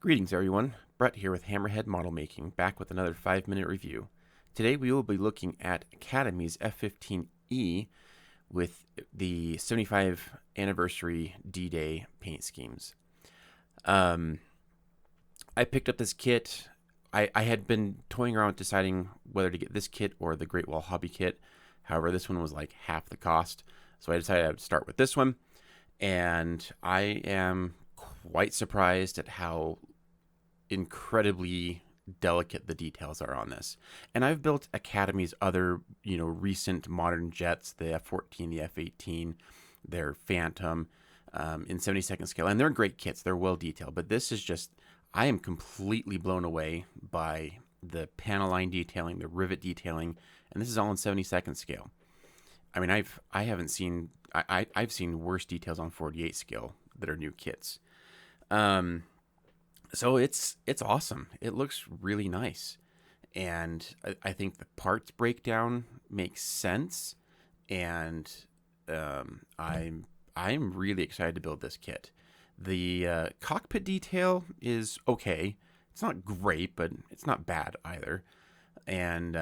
Greetings everyone, Brett here with Hammerhead Model Making, back with another 5-minute review. Today we will be looking at Academy's F-15E with the 75 Anniversary D-Day paint schemes. I picked up this kit. I had been toying around deciding whether to get this kit or the Great Wall Hobby kit. However, this one was like half the cost, so I decided I would start with this one. And I am quite surprised at how incredibly delicate the details are on this. And I've built Academy's other, recent modern jets, the F-14, the F-18, their Phantom, in 72nd scale, and they're great kits. They're well detailed, but this is just, I am completely blown away by the panel line detailing, the rivet detailing, and this is all in 72nd scale. I mean, I've seen worse details on 48 scale that are new kits. So it's awesome. It looks really nice, and I think the parts breakdown makes sense, and I'm really excited to build this kit. The cockpit detail is okay. It's not great, but it's not bad either. And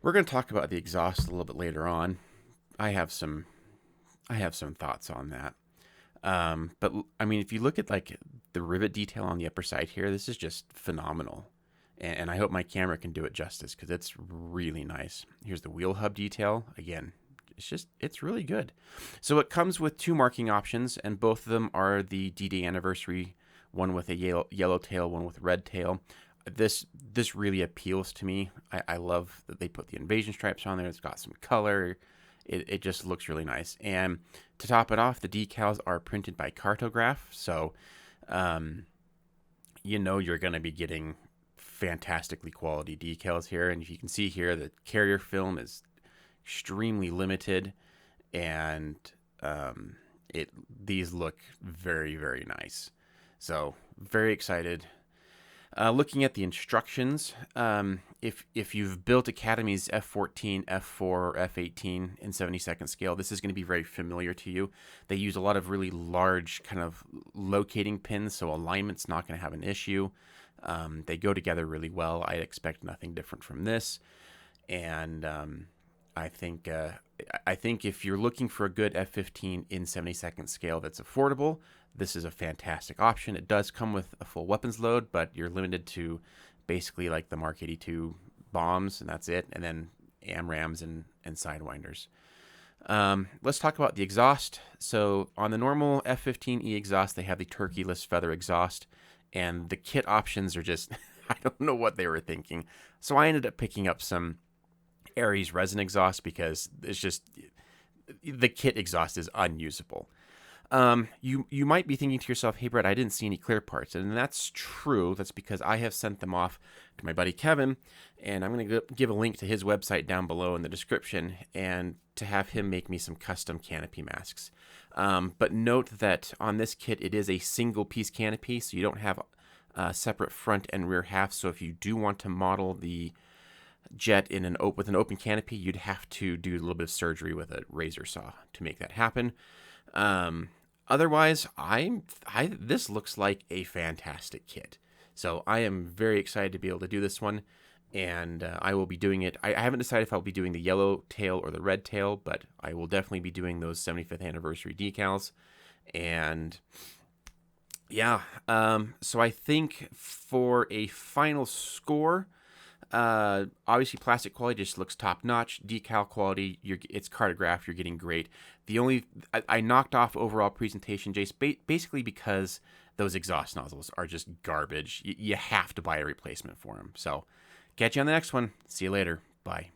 we're going to talk about the exhaust a little bit later on. I have some thoughts on that. But I mean, if you look at like the rivet detail on the upper side here, this is just phenomenal. And I hope my camera can do it justice because it's really nice. Here's the wheel hub detail. Again, it's really good. So it comes with two marking options, and both of them are the D-Day Anniversary, one with a yellow tail, one with red tail. This really appeals to me. I love that they put the invasion stripes on there. It's got some color. It just looks really nice. And to top it off, the decals are printed by Cartograph. So, you're going to be getting fantastically quality decals here. And if you can see here, the carrier film is extremely limited. And these look very, very nice. So, very excited. Looking at the instructions, if you've built Academy's F-14, F-4, or F-18 in 72nd scale, this is going to be very familiar to you. They use a lot of really large kind of locating pins, so alignment's not going to have an issue. They go together really well. I expect nothing different from this. And I think if you're looking for a good F-15 in 72nd scale that's affordable, this is a fantastic option. It does come with a full weapons load, but you're limited to basically like the Mark 82 bombs, and that's it, and then AMRAAMs and Sidewinders. Let's talk about the exhaust. So on the normal F-15E exhaust, they have the turkeyless feather exhaust, and the kit options are just, I don't know what they were thinking. So I ended up picking up some Aries resin exhaust because it's just, the kit exhaust is unusable. You might be thinking to yourself, hey Brett, I didn't see any clear parts, and that's true. That's because I have sent them off to my buddy Kevin, and I'm going to give a link to his website down below in the description, and to have him make me some custom canopy masks. But note that on this kit, it is a single piece canopy, so you don't have separate front and rear halves. So if you do want to model the jet in with an open canopy, you'd have to do a little bit of surgery with a razor saw to make that happen. Otherwise, this looks like a fantastic kit. So I am very excited to be able to do this one, and I will be doing it. I haven't decided if I'll be doing the yellow tail or the red tail, but I will definitely be doing those 75th anniversary decals. And yeah, so I think for a final score, obviously plastic quality just looks top notch. Decal quality, it's Cartograph, you're getting great. I knocked off overall presentation, Jace, basically because those exhaust nozzles are just garbage. You have to buy a replacement for them. So catch you on the next one. See you later. Bye.